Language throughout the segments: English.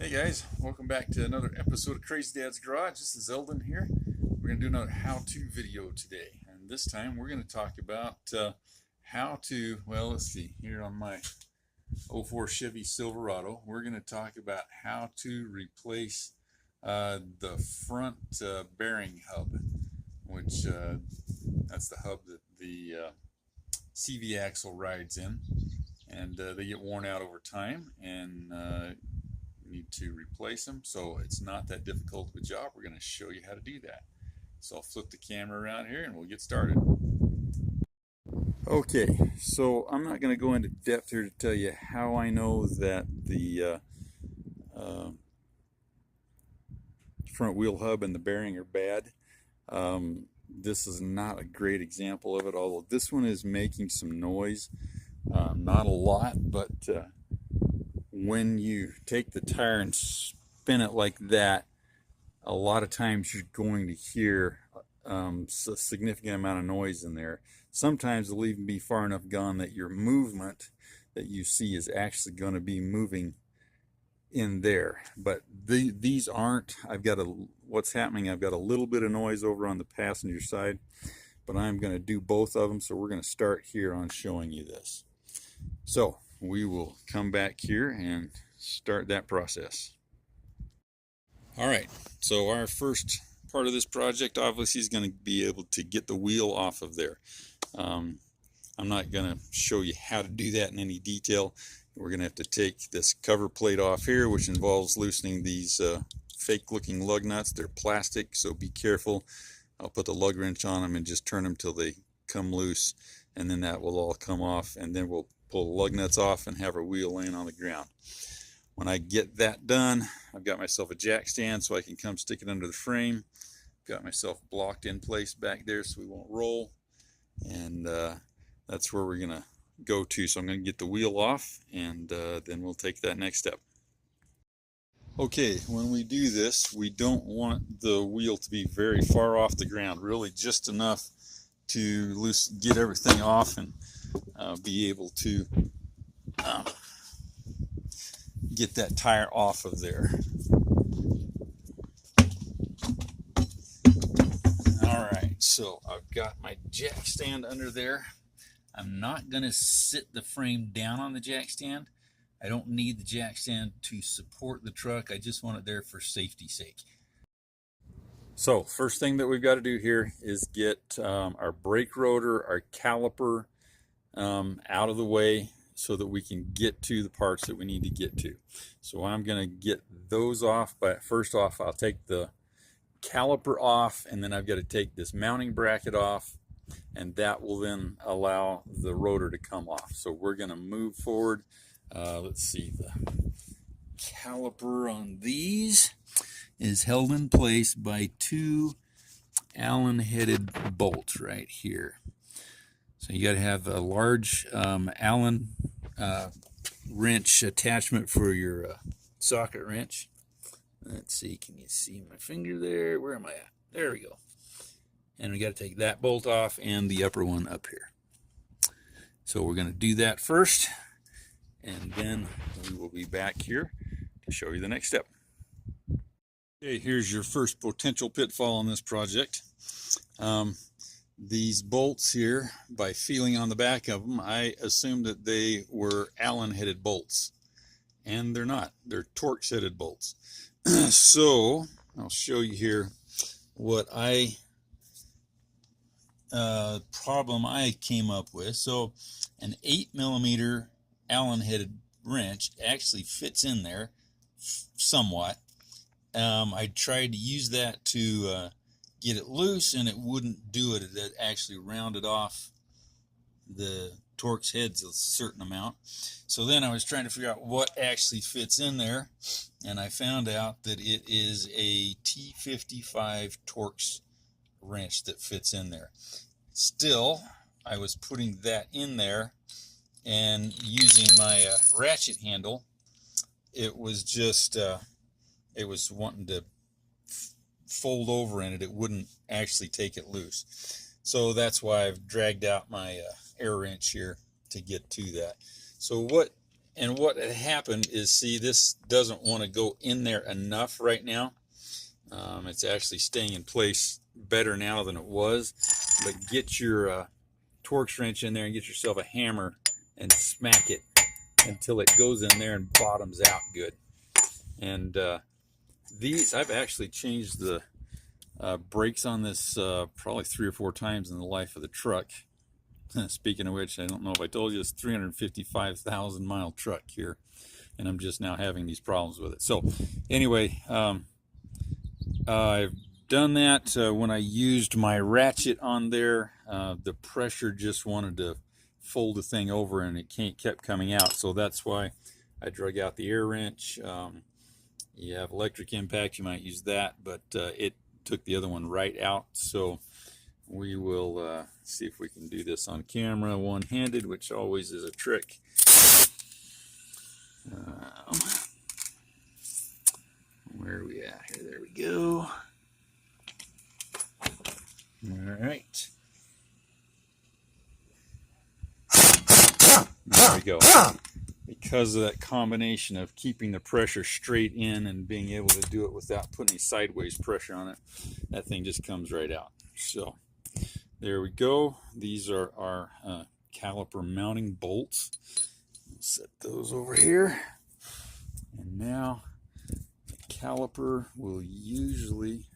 Hey guys, welcome back to another episode of Crazy Dad's Garage. This is Eldon here. We're going to do another how-to video today. And this time we're going to talk about how to, well, let's see, here on my 04 Chevy Silverado, we're going to talk about how to replace the front bearing hub, which that's the hub that the CV axle rides in. And they get worn out over time, and need to replace them. So it's not that difficult of a job. We're going to show you how to do that. So I'll flip the camera around here and we'll get started. Okay, so I'm not going to go into depth here to tell you how I know that the front wheel hub and the bearing are bad. This is not a great example of it, although this one is making some noise. Not a lot, but when you take the tire and spin it like that, a lot of times you're going to hear a significant amount of noise in there. Sometimes it'll even be far enough gone that your movement that you see is actually going to be moving in there. But these aren't. What's happening, I've got a little bit of noise over on the passenger side, but I'm going to do both of them, so we're going to start here on showing you this. So we will come back here and start that process. All right, so our first part of this project obviously is going to be able to get the wheel off of there. I'm not going to show you how to do that in any detail. We're going to have to take this cover plate off here, which involves loosening these fake looking lug nuts. They're plastic, so be careful. I'll put the lug wrench on them and just turn them till they come loose, and then that will all come off, and then we'll pull the lug nuts off and have our wheel laying on the ground. When I get that done, I've got myself a jack stand so I can come stick it under the frame. Got myself blocked in place back there so we won't roll, and that's where we're gonna go to. So I'm gonna get the wheel off, and then we'll take that next step. Okay, when we do this, we don't want the wheel to be very far off the ground, really just enough to get everything off and be able to get that tire off of there. Alright, so I've got my jack stand under there. I'm not going to sit the frame down on the jack stand. I don't need the jack stand to support the truck. I just want it there for safety's sake. So first thing that we've got to do here is get our brake rotor, our caliper out of the way so that we can get to the parts that we need to get to. So I'm going to get those off, but first off I'll take the caliper off, and then I've got to take this mounting bracket off, and that will then allow the rotor to come off. So we're going to move forward. Let's see, the caliper on these is held in place by two Allen headed bolts right here. So you got to have a large Allen wrench attachment for your socket wrench. Let's see, can you see my finger there? Where am I at? There we go. And we got to take that bolt off and the upper one up here. So we're going to do that first, and then we will be back here to show you the next step. Okay, here's your first potential pitfall on this project. These bolts here, by feeling on the back of them, I assumed that they were Allen headed bolts, and they're not. They're Torx headed bolts. So I'll show you here what problem I came up with. So an 8mm Allen headed wrench actually fits in there somewhat. I tried to use that to get it loose, and it wouldn't do it. It actually rounded off the Torx heads a certain amount. So then I was trying to figure out what actually fits in there, and I found out that it is a T55 Torx wrench that fits in there. Still, I was putting that in there and using my ratchet handle. It was just it was wanting to fold over in it. It wouldn't actually take it loose. So that's why I've dragged out my air wrench here to get to that. So what And what had happened is, see, this doesn't want to go in there enough right now. It's actually staying in place better now than it was. But get your Torx wrench in there and get yourself a hammer and smack it until it goes in there and bottoms out good. And these, I've actually changed the brakes on this probably 3 or 4 times in the life of the truck. Speaking of which, I don't know if I told you, it's a 355,000 mile truck here, and I'm just now having these problems with it. So anyway, I've done that. When I used my ratchet on there, the pressure just wanted to fold the thing over, and it kept coming out. So that's why I drug out the air wrench. You have electric impact, you might use that, but it took the other one right out. So we will see if we can do this on camera one-handed, which always is a trick. Where are we at here? There we go. All right. There we go. Because of that combination of keeping the pressure straight in and being able to do it without putting any sideways pressure on it, that thing just comes right out. So there we go. These are our caliper mounting bolts. Set those over here. And now the caliper will usually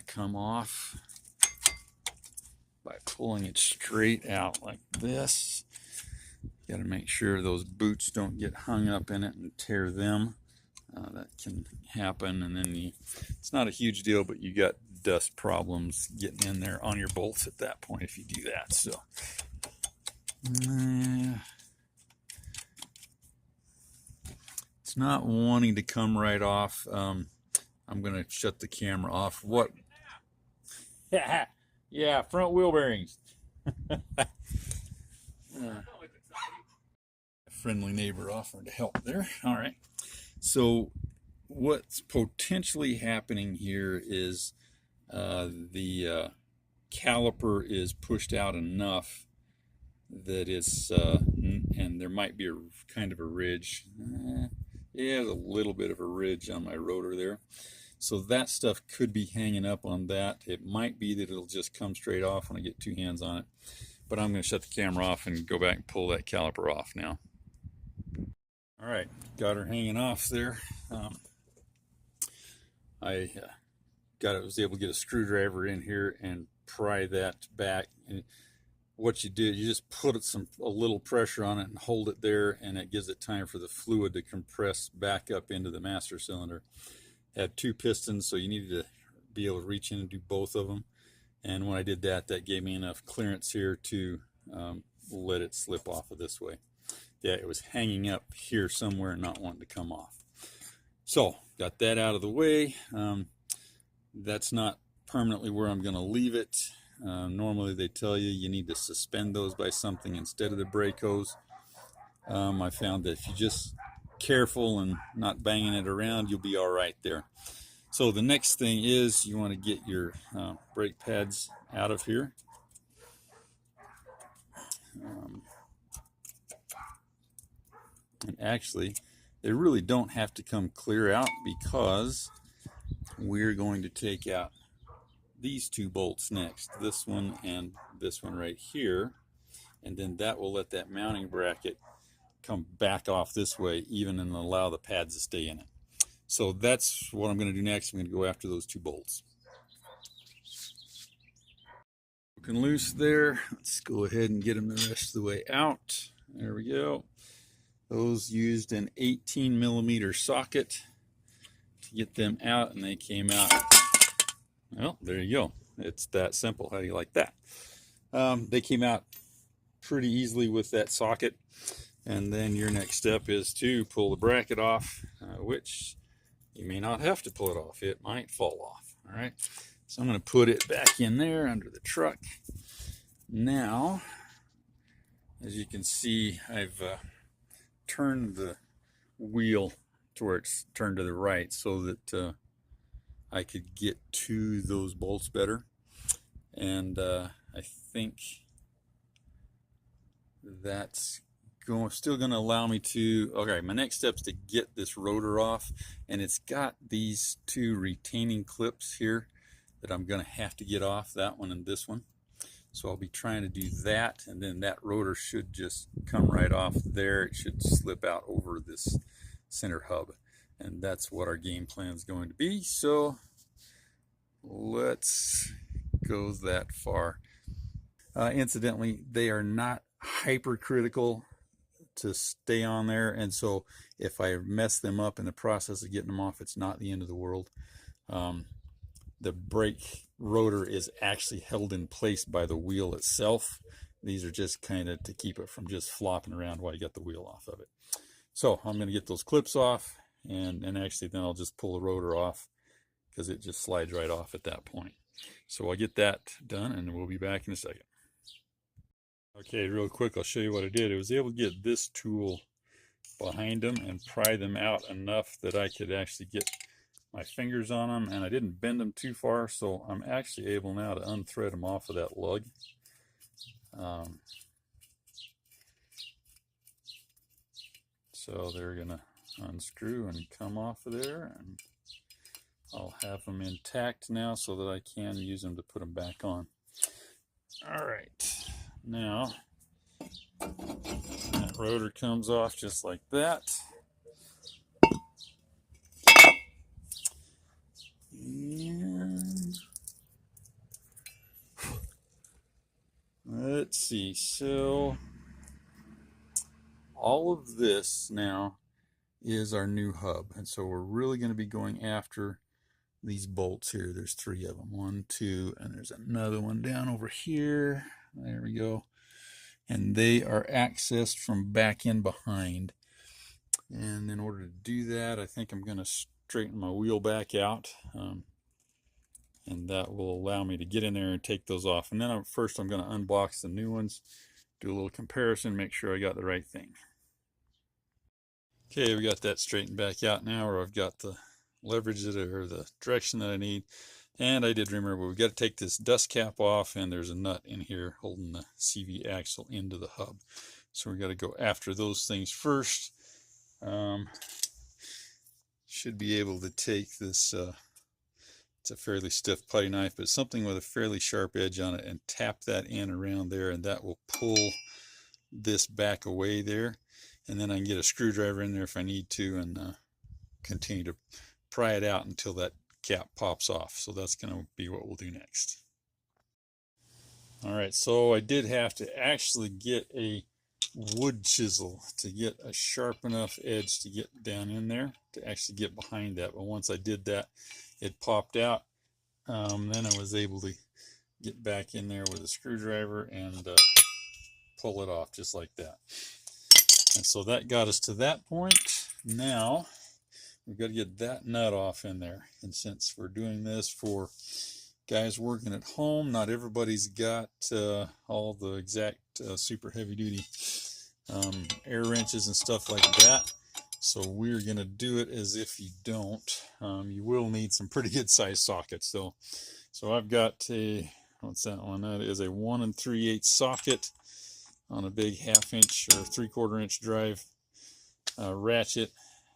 come off by pulling it straight out like this. Got to make sure those boots don't get hung up in it and tear them. That can happen, and then it's not a huge deal, but you got dust problems getting in there on your bolts at that point if you do that. So it's not wanting to come right off. I'm going to shut the camera off. What? Yeah, front wheel bearings. Friendly neighbor offering to help there. All right. So what's potentially happening here is the caliper is pushed out enough that it's and there might be a kind of a ridge. Yeah, there's a little bit of a ridge on my rotor there. So that stuff could be hanging up on that. It might be that it'll just come straight off when I get 2 hands on it. But I'm going to shut the camera off and go back and pull that caliper off now. All right, got her hanging off there. I was able to get a screwdriver in here and pry that back. And what you do, you just put a little pressure on it and hold it there, and it gives it time for the fluid to compress back up into the master cylinder. Had 2 pistons, so you needed to be able to reach in and do both of them. And when I did that, that gave me enough clearance here to let it slip off of this way. Yeah, it was hanging up here somewhere and not wanting to come off. So got that out of the way. That's not permanently where I'm going to leave it. Normally they tell you need to suspend those by something instead of the brake hose. I found that if you're just careful and not banging it around, you'll be all right there. So the next thing is you want to get your brake pads out of here. And actually, they really don't have to come clear out, because we're going to take out these 2 bolts next, this one and this one right here, and then that will let that mounting bracket come back off this way even and allow the pads to stay in it. So that's what I'm going to do next. I'm going to go after those 2 bolts. Looking loose there. Let's go ahead and get them the rest of the way out. There we go. Those used an 18mm socket to get them out, and they came out. Well, there you go. It's that simple. How do you like that? They came out pretty easily with that socket. And then your next step is to pull the bracket off, which you may not have to pull it off. It might fall off. All right. So I'm going to put it back in there under the truck. Now, as you can see, I've turned the wheel to where it's turned to the right so that I could get to those bolts better. And I think that's still going to allow me to, okay, my next step is to get this rotor off, and it's got these two retaining clips here that I'm going to have to get off, that one and this one. So I'll be trying to do that, and then that rotor should just come right off there. It should slip out over this center hub, and that's what our game plan is going to be. So let's go that far. Incidentally, they are not hypercritical to stay on there, and so if I mess them up in the process of getting them off, it's not the end of the world. The brake rotor is actually held in place by the wheel itself. These are just kind of to keep it from just flopping around while you get the wheel off of it. So I'm going to get those clips off, and actually then I'll just pull the rotor off because it just slides right off at that point. So I'll get that done, and we'll be back in a second. Okay, real quick, I'll show you what I did. I was able to get this tool behind them and pry them out enough that I could actually get my fingers on them, and I didn't bend them too far, so I'm actually able now to unthread them off of that lug. So they're gonna unscrew and come off of there, and I'll have them intact now so that I can use them to put them back on. All right, now that rotor comes off just like that. And let's see, so all of this now is our new hub, and so we're really going to be going after these bolts here. There's 3 of them, 1, 2, and there's another one down over here. There we go. And they are accessed from back in behind. And in order to do that, I think I'm going to straighten my wheel back out, and that will allow me to get in there and take those off. And then first I'm going to unbox the new ones, do a little comparison, make sure I got the right thing. Okay, we got that straightened back out now, where I've got the leverage or the direction that I need. And I did remember we've got to take this dust cap off, and there's a nut in here holding the CV axle into the hub. So we got to go after those things first. Should be able to take this, it's a fairly stiff putty knife, but something with a fairly sharp edge on it, and tap that in around there, and that will pull this back away there. And then I can get a screwdriver in there if I need to, and continue to pry it out until that cap pops off. So that's going to be what we'll do next. All right, so I did have to actually get a wood chisel to get a sharp enough edge to get down in there to actually get behind that. But once I did that, it popped out. Then I was able to get back in there with a screwdriver and pull it off just like that. And so that got us to that point. Now we've got to get that nut off in there. And since we're doing this for guys working at home, not everybody's got all the exact super heavy duty air wrenches and stuff like that. So we're going to do it as if you don't. You will need some pretty good size sockets though. So I've got a, what's that one? That is a 1 3/8 socket on a big 1/2 inch or 3/4 inch drive ratchet.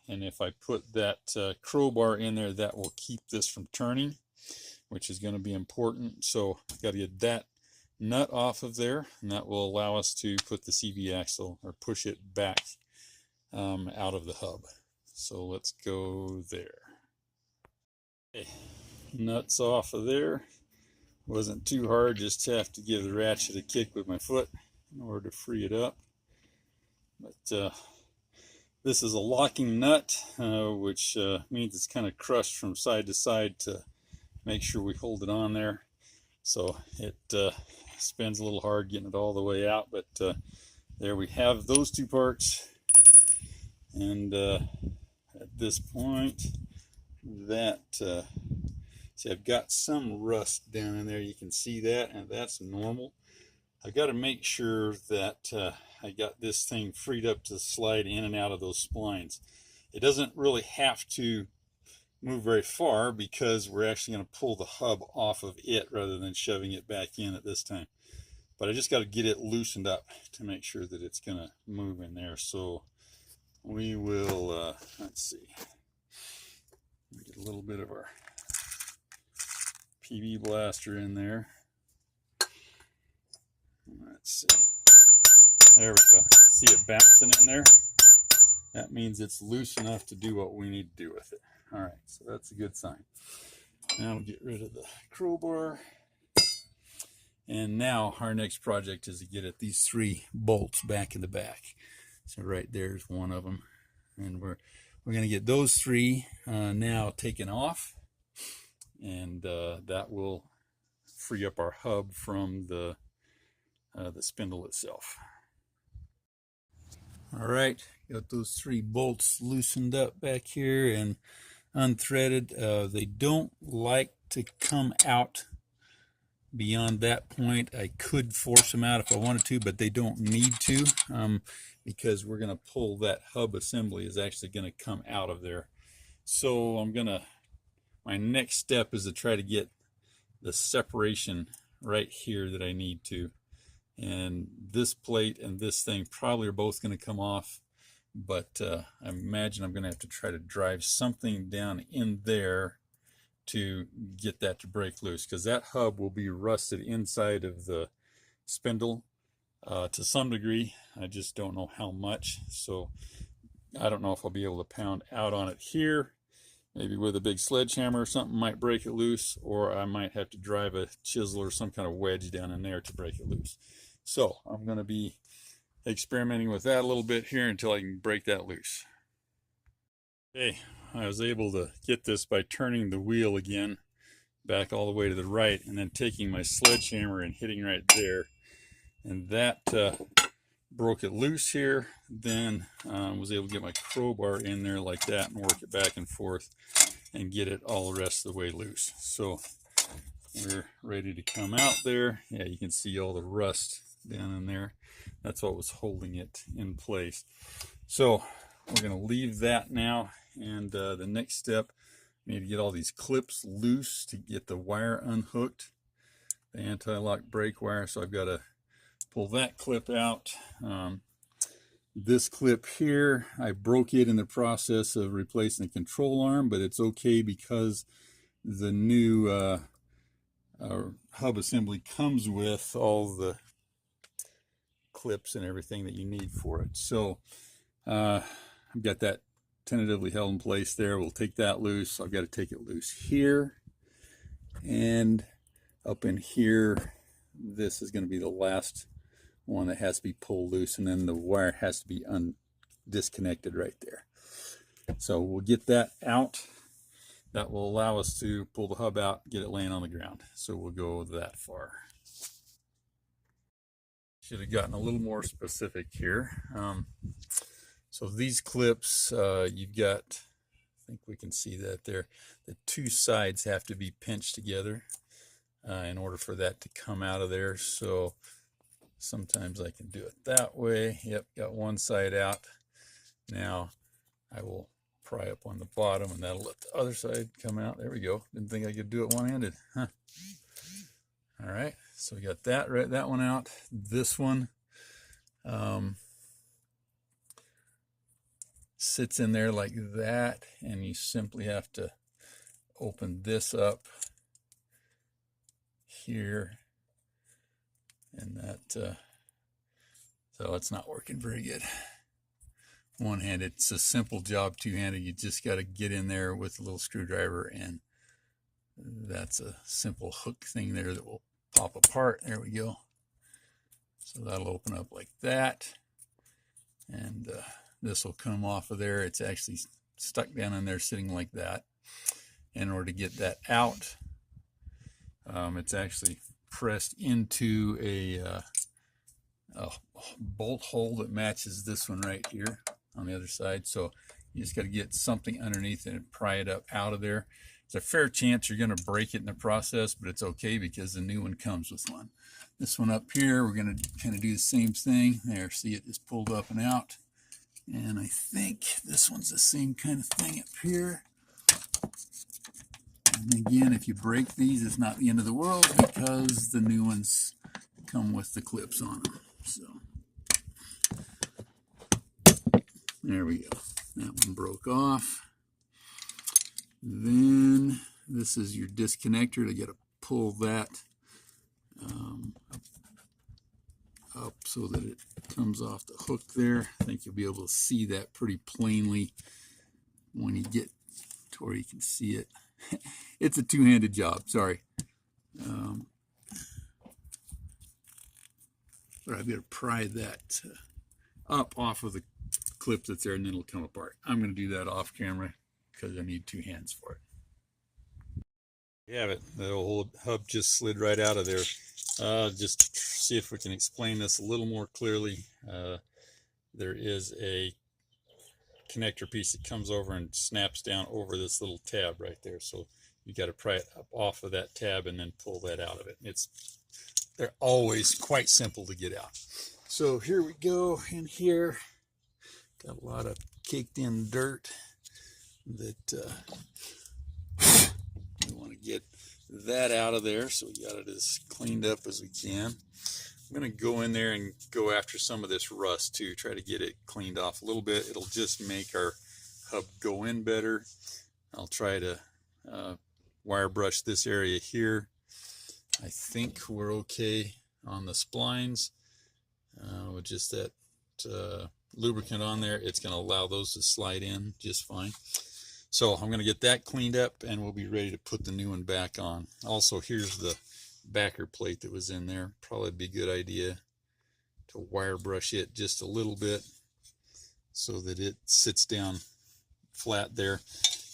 And if I put that crowbar in there, that will keep this from turning, which is going to be important. So I've got to get that nut off of there, and that will allow us to put the CV axle or push it back out of the hub. So let's go there. Okay. Nuts off of there. Wasn't too hard, just have to give the ratchet a kick with my foot in order to free it up. But this is a locking nut, which means it's kind of crushed from side to side to make sure we hold it on there. So it spins a little hard getting it all the way out, but there we have those 2 parts. And at this point, that see, I've got some rust down in there. You can see that, and that's normal. I've got to make sure that I got this thing freed up to slide in and out of those splines. It doesn't really have to move very far because we're actually going to pull the hub off of it rather than shoving it back in at this time. but I just got to get it loosened up to make sure that it's going to move in there. So we will, let's see, get a little bit of our PB blaster in there. Let's see. There we go. See it bouncing in there? That means it's loose enough to do what we need to do with it. All right, so that's a good sign. Now we'll get rid of the crowbar. And now our next project is to get at these 3 bolts back in the back. So right there's one of them. And we're going to get those 3 now taken off. And that will free up our hub from the spindle itself. All right, got those 3 bolts loosened up back here and unthreaded. They don't like to come out beyond that point. I could force them out if I wanted to, but they don't need to, because we're going to pull that hub assembly is actually going to come out of there. So my next step is to try to get the separation right here that I need to. And this plate and this thing probably are both going to come off, but I imagine I'm going to have to try to drive something down in there to get that to break loose, because that hub will be rusted inside of the spindle to some degree. I just don't know how much, so I don't know if I'll be able to pound out on it here. Maybe with a big sledgehammer or something might break it loose, or I might have to drive a chisel or some kind of wedge down in there to break it loose. So I'm going to be experimenting with that a little bit here until I can break that loose. Okay, I was able to get this by turning the wheel again back all the way to the right and then taking my sledgehammer and hitting right there. And that broke it loose here. Then was able to get my crowbar in there like that and work it back and forth and get it all the rest of the way loose. So we're ready to come out there. Yeah, you can see all the rust down in there. That's what was holding it in place. So we're going to leave that now, and the next step, we need to get all these clips loose to get the wire unhooked, the anti-lock brake wire. So I've got to pull that clip out. This clip here, I broke it in the process of replacing the control arm, but it's okay because the new hub assembly comes with all the clips and everything that you need for it. So I've got that tentatively held in place there. We'll take that loose. I've got to take it loose here and up in here. This is going to be the last one that has to be pulled loose, and then the wire has to be disconnected right there. So we'll get that out. That will allow us to pull the hub out, get it laying on the ground. So we'll go that far. Should have gotten a little more specific here. So these clips, you've got, I think we can see that there, the 2 sides have to be pinched together in order for that to come out of there. So sometimes I can do it that way. Yep, got one side out. Now I will pry up on the bottom, and that'll let the other side come out. There we go. Didn't think I could do it one-handed. Huh. All right, so we got that right, that one out. This one sits in there like that, and you simply have to open this up here, and that so it's not working very good one-handed. It's a simple job two-handed. You just got to get in there with a little screwdriver, and that's a simple hook thing there that will pop apart. There we go. So that'll open up like that, and this will come off of there. It's actually stuck down in there sitting like that. In order to get that out, it's actually pressed into a bolt hole that matches this one right here on the other side. So you just got to get something underneath it and pry it up out of there. There's a fair chance you're going to break it in the process, but it's okay because the new one comes with one. This one up here, we're going to kind of do the same thing. There, see it just pulled up and out. And I think this one's the same kind of thing up here. And again, if you break these, it's not the end of the world because the new ones come with the clips on them. So there we go. That one broke off. Then this is your disconnector. You got to pull that up so that it comes off the hook there. I think you'll be able to see that pretty plainly when you get to where you can see it. It's a two-handed job, sorry. But I better pry that up off of the clip that's there, and then it'll come apart. I'm going to do that off camera because I need two hands for it. You have it. The old hub just slid right out of there. Just see if we can explain this a little more clearly. There is a connector piece that comes over and snaps down over this little tab right there. So you got to pry it up off of that tab and then pull that out of it. They're always quite simple to get out. So here we go in here. Got a lot of caked in dirt that we want to get that out of there. So we got it as cleaned up as we can. I'm going to go in there and go after some of this rust too, try to get it cleaned off a little bit. It'll just make our hub go in better. I'll try to wire brush this area here. I think we're okay on the splines with just that lubricant on there. It's going to allow those to slide in just fine. So I'm going to get that cleaned up and we'll be ready to put the new one back on. Also, here's the backer plate that was in there. Probably be a good idea to wire brush it just a little bit so that it sits down flat there.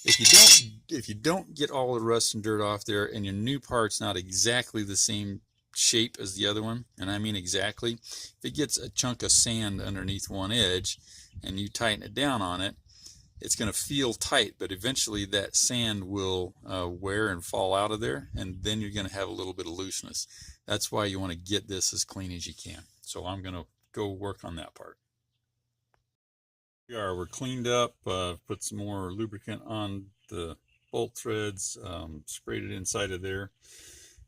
If you don't get all the rust and dirt off there, and your new part's not exactly the same shape as the other one, and I mean exactly, if it gets a chunk of sand underneath one edge and you tighten it down on it, it's going to feel tight, but eventually that sand will wear and fall out of there, and then you're going to have a little bit of looseness. That's why you want to get this as clean as you can. So I'm going to go work on that part. We're cleaned up, put some more lubricant on the bolt threads, sprayed it inside of there,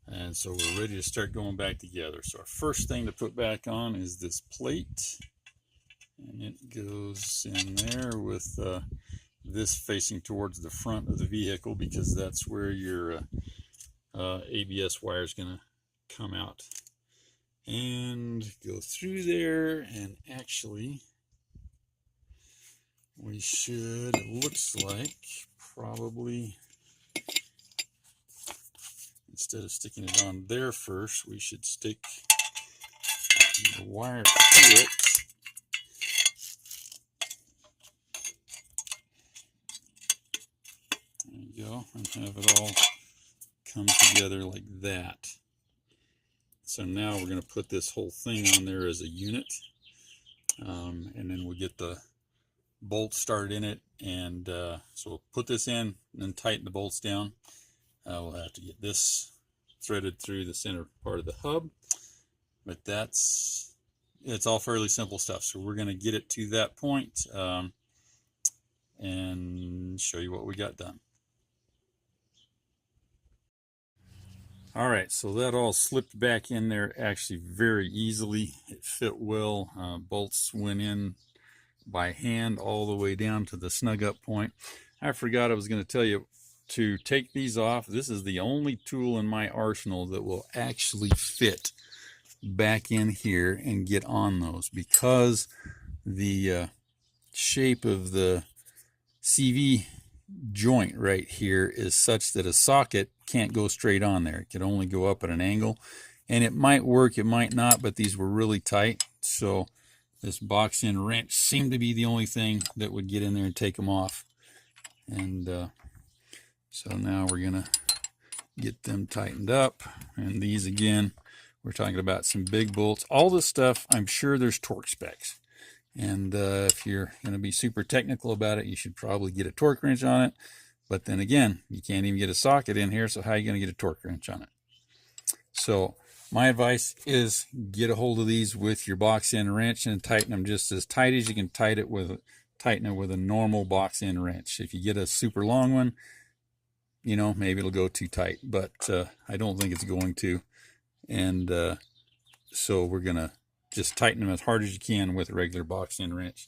and so we're ready to start going back together. So our first thing to put back on is this plate, and it goes in there with this facing towards the front of the vehicle because that's where your ABS wire is going to come out and go through there. And actually we should, it looks like, probably instead of sticking it on there first, we should stick the wire to it. There you go, and have it all come together like that. So now we're going to put this whole thing on there as a unit, and then we'll get the bolt started in it, and so we'll put this in and then tighten the bolts down. We'll have to get this threaded through the center part of the hub, but it's all fairly simple stuff. So we're going to get it to that point and show you what we got done. All right, so that all slipped back in there actually very easily. It fit well. Bolts went in by hand all the way down to the snug up point. I forgot I was going to tell you to take these off. This is the only tool in my arsenal that will actually fit back in here and get on those, because the shape of the CV joint right here is such that a socket can't go straight on there. It can only go up at an angle, and it might work, it might not, but these were really tight. So this box in wrench seemed to be the only thing that would get in there and take them off. And so now we're gonna get them tightened up. And these, again, we're talking about some big bolts. All this stuff, I'm sure there's torque specs, and if you're going to be super technical about it, you should probably get a torque wrench on it. But then again, you can't even get a socket in here, so how are you going to get a torque wrench on it? So my advice is get a hold of these with your box end wrench and tighten them just as tight as you can tighten it with a normal box end wrench. If you get a super long one, you know, maybe it'll go too tight, but I don't think it's going to. And So we're gonna just tighten them as hard as you can with a regular box end wrench,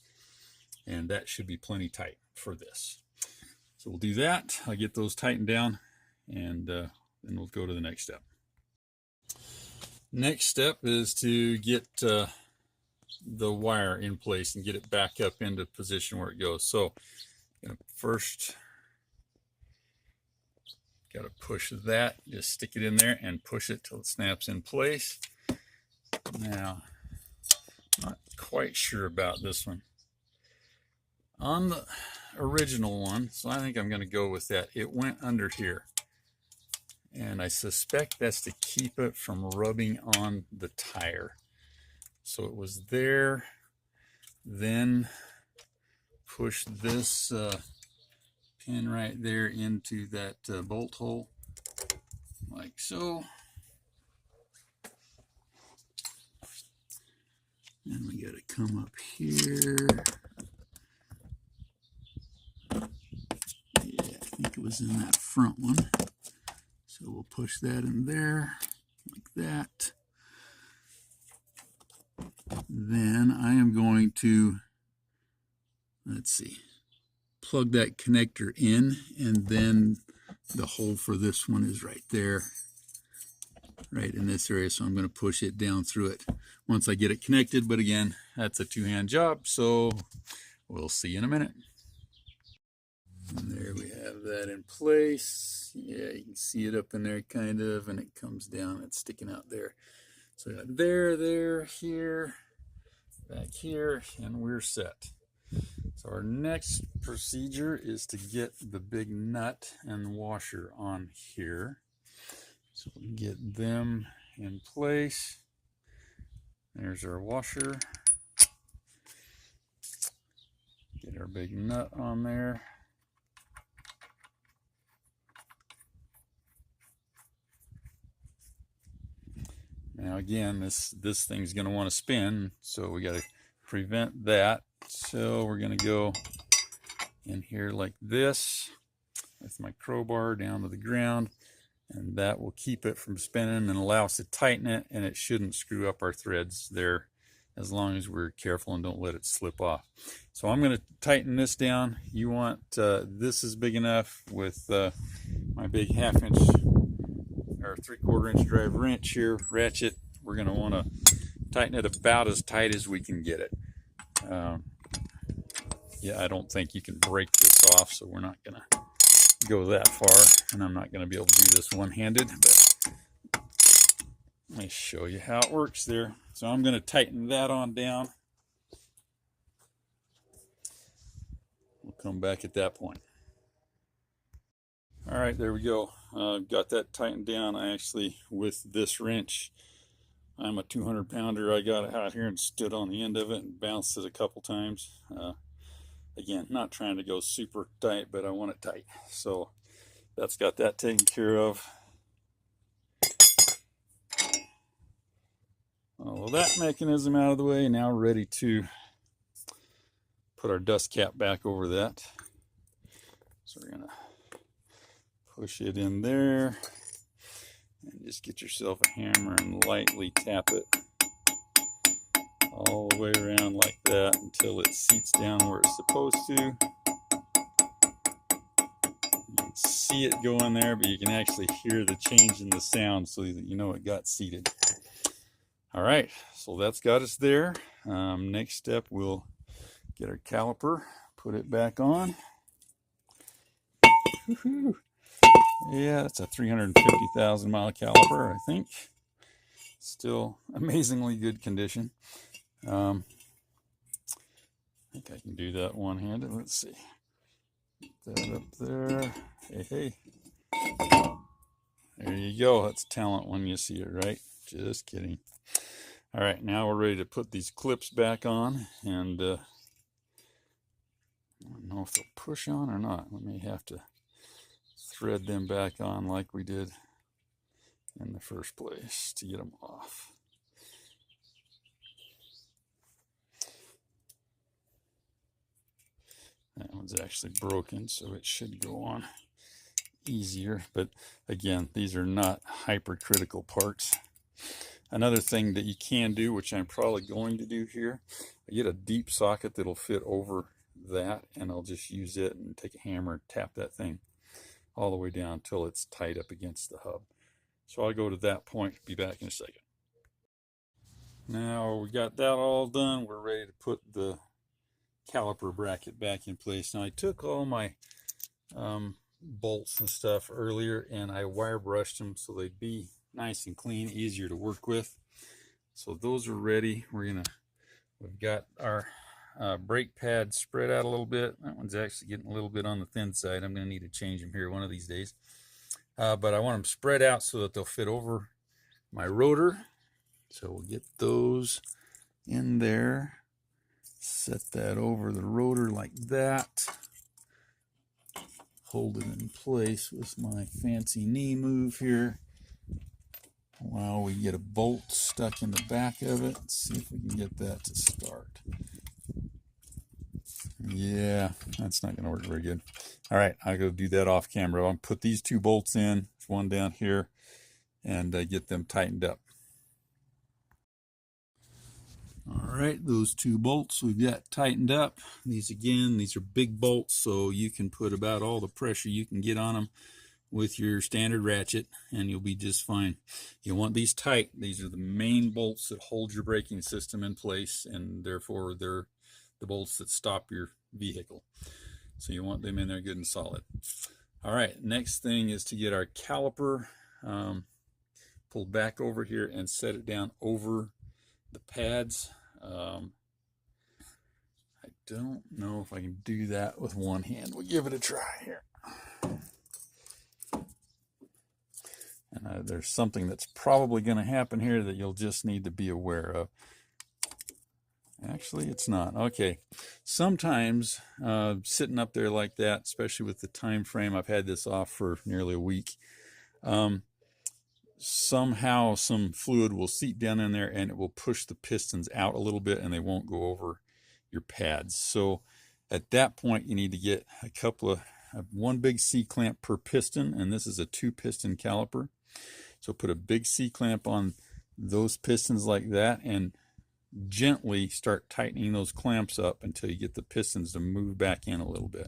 and that should be plenty tight for this. So we'll do that. I'll get those tightened down, and then we'll go to the next step. Next step is to get the wire in place and get it back up into position where it goes. So first, got to push that, just stick it in there and push it till it snaps in place. Now, not quite sure about this one. On the original one, so I think I'm going to go with that. It went under here, and I suspect that's to keep it from rubbing on the tire. So it was there, then push this pin right there into that bolt hole, like so. And we got to come up here. Yeah, I think it was in that front one. So we'll push that in there, like that. Then I am going to, let's see, plug that connector in, and then the hole for this one is right there, right in this area. So I'm going to push it down through it once I get it connected. But again, that's a two-hand job, so we'll see you in a minute. And there we have that in place. Yeah, you can see it up in there kind of, and it comes down, it's sticking out there. So there, here, back here, and we're set. So our next procedure is to get the big nut and washer on here. So we can get them in place. There's our washer. Get our big nut on there. Now again, this thing's going to want to spin, so we got to prevent that. So we're going to go in here like this with my crowbar down to the ground, and that will keep it from spinning and allow us to tighten it, and it shouldn't screw up our threads there as long as we're careful and don't let it slip off. So I'm going to tighten this down. You want this is big enough with my big 1/2 inch or 3/4 inch drive wrench here, ratchet. We're going to want to tighten it about as tight as we can get it. Yeah, I don't think you can break this off, so we're not going to go that far, and I'm not going to be able to do this one-handed, but let me show you how it works there. So I'm going to tighten that on down. We'll come back at that point. All right, there we go. Got that tightened down. I actually, with this wrench, I'm a 200-pounder. I got it out here and stood on the end of it and bounced it a couple times. Again, not trying to go super tight, but I want it tight. So that's got that taken care of. All of that mechanism out of the way. Now we're ready to put our dust cap back over that. So we're going to push it in there and just get yourself a hammer and lightly tap it all the way around like that until it seats down where it's supposed to. You can see it go in there, but you can actually hear the change in the sound so that you know it got seated. All right, so that's got us there. Next step, we'll get our caliper, put it back on. Woohoo! Yeah, it's a 350,000 mile caliper, I think. Still amazingly good condition. I think I can do that one-handed. Let's see. Get that up there. Hey. There you go. That's talent when you see it, right? Just kidding. All right, now we're ready to put these clips back on, and I don't know if they'll push on or not. We may have to thread them back on like we did in the first place to get them off. That one's actually broken, so it should go on easier. But again, these are not hypercritical parts. Another thing that you can do, which I'm probably going to do here, I get a deep socket that'll fit over that, and I'll just use it and take a hammer and tap that thing all the way down until it's tight up against the hub. So I'll go to that point, be back in a second. Now we got that all done, we're ready to put the caliper bracket back in place. Now I took all my bolts and stuff earlier and I wire brushed them so they'd be nice and clean, easier to work with. So those are ready. We've got our brake pad spread out a little bit. That one's actually getting a little bit on the thin side. I'm going to need to change them here one of these days. But I want them spread out so that they'll fit over my rotor. So we'll get those in there. Set that over the rotor like that. Hold it in place with my fancy knee move here while we get a bolt stuck in the back of it. Let's see if we can get that to start. Yeah, that's not going to work very good. All right, I'll go do that off camera. I'll put these two bolts in, one down here, and get them tightened up. All right, those two bolts we've got tightened up. These are big bolts, so you can put about all the pressure you can get on them with your standard ratchet, and you'll be just fine. You want these tight. These are the main bolts that hold your braking system in place, and therefore they're the bolts that stop your vehicle. So you want them in there good and solid. All right, next thing is to get our caliper pulled back over here and set it down over the pads. I don't know if I can do that with one hand. We'll give it a try here. And there's something that's probably going to happen here that you'll just need to be aware of. Actually, it's not. Okay. Sometimes sitting up there like that, especially with the time frame, I've had this off for nearly a week, somehow some fluid will seep down in there and it will push the pistons out a little bit and they won't go over your pads. So at that point you need to get one big C-clamp per piston, and this is a 2-piston caliper. So put a big C-clamp on those pistons like that and gently start tightening those clamps up until you get the pistons to move back in a little bit.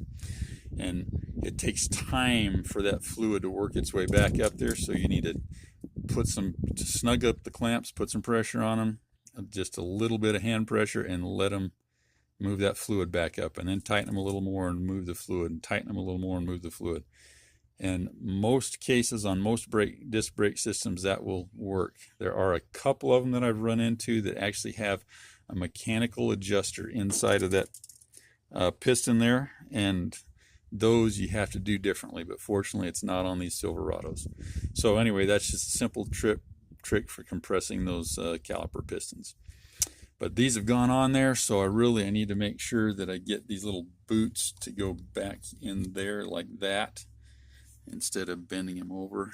And it takes time for that fluid to work its way back up there, so you need to snug up the clamps, put some pressure on them, just a little bit of hand pressure, and let them move that fluid back up, and then tighten them a little more and move the fluid, and tighten them a little more and move the fluid. In most cases, on most disc brake systems, that will work. There are a couple of them that I've run into that actually have a mechanical adjuster inside of that piston there, and those you have to do differently, but fortunately it's not on these Silverados. So anyway, that's just a simple trick for compressing those caliper pistons. But these have gone on there, so I need to make sure that I get these little boots to go back in there like that instead of bending them over,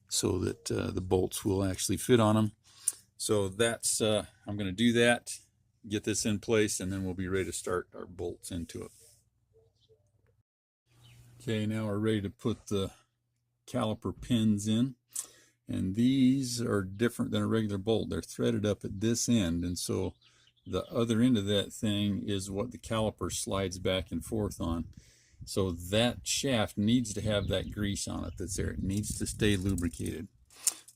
so that the bolts will actually fit on them. So that's I'm going to do that, get this in place, and then we'll be ready to start our bolts into it. Okay, now we're ready to put the caliper pins in, and these are different than a regular bolt. They're threaded up at this end, and so the other end of that thing is what the caliper slides back and forth on. So that shaft needs to have that grease on it that's there. It needs to stay lubricated.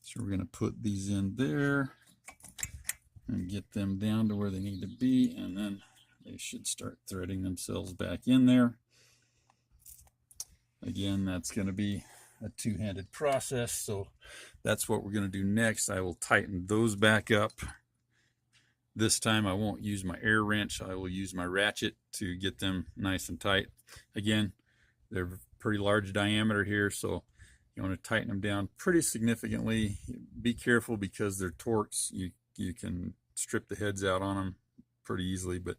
So we're going to put these in there and get them down to where they need to be, and then they should start threading themselves back in there. Again, that's going to be a two-handed process, so that's what we're going to do next. I will tighten those back up. This time I won't use my air wrench. I will use my ratchet to get them nice and tight. Again, they're pretty large diameter here, so you want to tighten them down pretty significantly. Be careful because they're Torx. You can strip the heads out on them pretty easily, but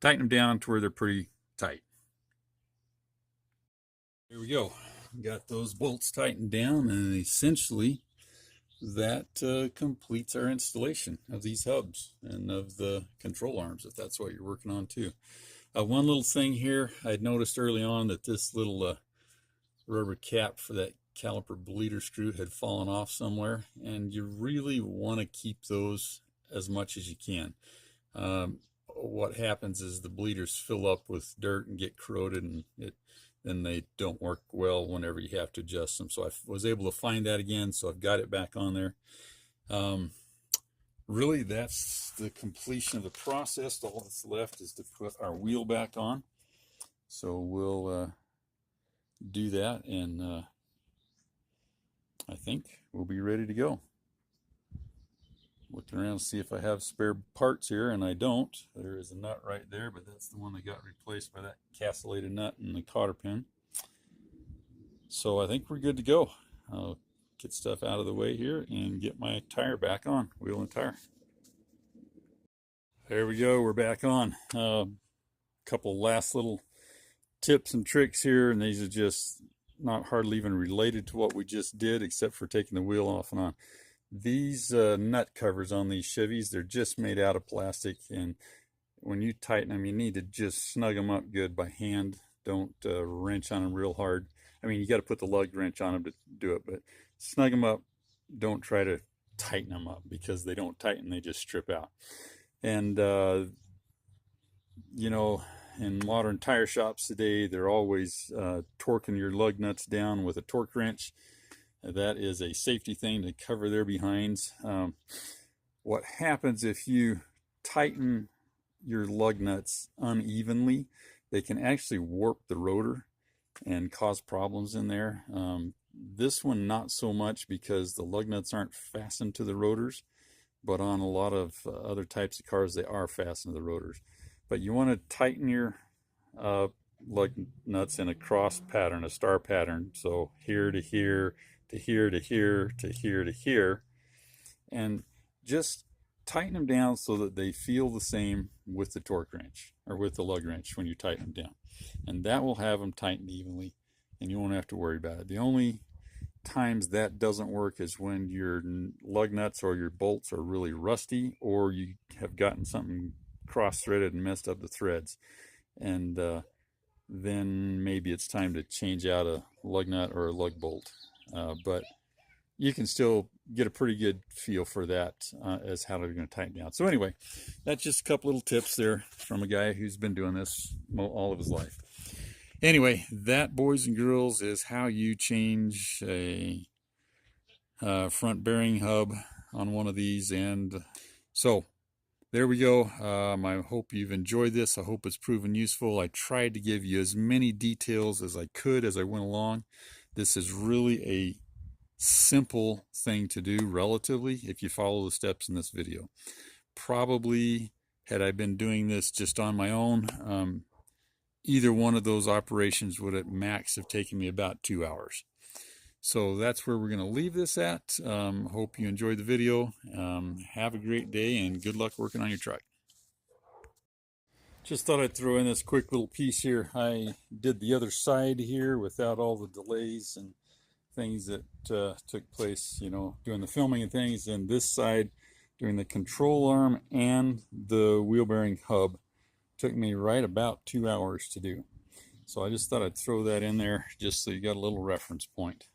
tighten them down to where they're pretty tight. Here we go. Got those bolts tightened down, and essentially that completes our installation of these hubs and of the control arms, if that's what you're working on too. One little thing here, I'd noticed early on that this little rubber cap for that caliper bleeder screw had fallen off somewhere, and you really want to keep those as much as you can. What happens is the bleeders fill up with dirt and get corroded, and then they don't work well whenever you have to adjust them. So I was able to find that again, so I've got it back on there. Really, that's the completion of the process. All that's left is to put our wheel back on. So we'll do that, and I think we'll be ready to go. Looking around to see if I have spare parts here, and I don't. There is a nut right there, but that's the one that got replaced by that castellated nut and the cotter pin. So I think we're good to go. I'll get stuff out of the way here and get my tire back on, wheel and tire. There we go, we're back on. Couple last little tips and tricks here, and these are just not hardly even related to what we just did, except for taking the wheel off and on. These nut covers on these Chevys, they're just made out of plastic, and when you tighten them, you need to just snug them up good by hand. Don't wrench on them real hard. I mean, you got to put the lug wrench on them to do it, but snug them up. Don't try to tighten them up, because they don't tighten, they just strip out. And you know, in modern tire shops today, they're always torquing your lug nuts down with a torque wrench. That is a safety thing to cover their behinds. What happens if you tighten your lug nuts unevenly, they can actually warp the rotor and cause problems in there. This one not so much, because the lug nuts aren't fastened to the rotors, but on a lot of other types of cars they are fastened to the rotors. But you want to tighten your lug nuts in a cross pattern, a star pattern, so here to here, to here to here, to here to here, and just tighten them down so that they feel the same with the torque wrench, or with the lug wrench when you tighten them down, and that will have them tightened evenly, and you won't have to worry about it. The only times that doesn't work is when your lug nuts or your bolts are really rusty, or you have gotten something cross-threaded and messed up the threads, and then maybe it's time to change out a lug nut or a lug bolt. But you can still get a pretty good feel for that as how they're going to tighten down. So anyway, that's just a couple little tips there from a guy who's been doing this all of his life. Anyway, that, boys and girls, is how you change a front bearing hub on one of these. And so there we go. I hope you've enjoyed this. I hope it's proven useful. I tried to give you as many details as I could as I went along. This is really a simple thing to do, relatively, if you follow the steps in this video. Probably, had I been doing this just on my own, either one of those operations would at max have taken me about 2 hours. So that's where we're going to leave this at. Hope you enjoyed the video. Have a great day, and good luck working on your truck. Just thought I'd throw in this quick little piece here. I did the other side here without all the delays and things that took place, you know, doing the filming and things. And this side, doing the control arm and the wheel bearing hub, took me right about 2 hours to do. So I just thought I'd throw that in there just so you got a little reference point.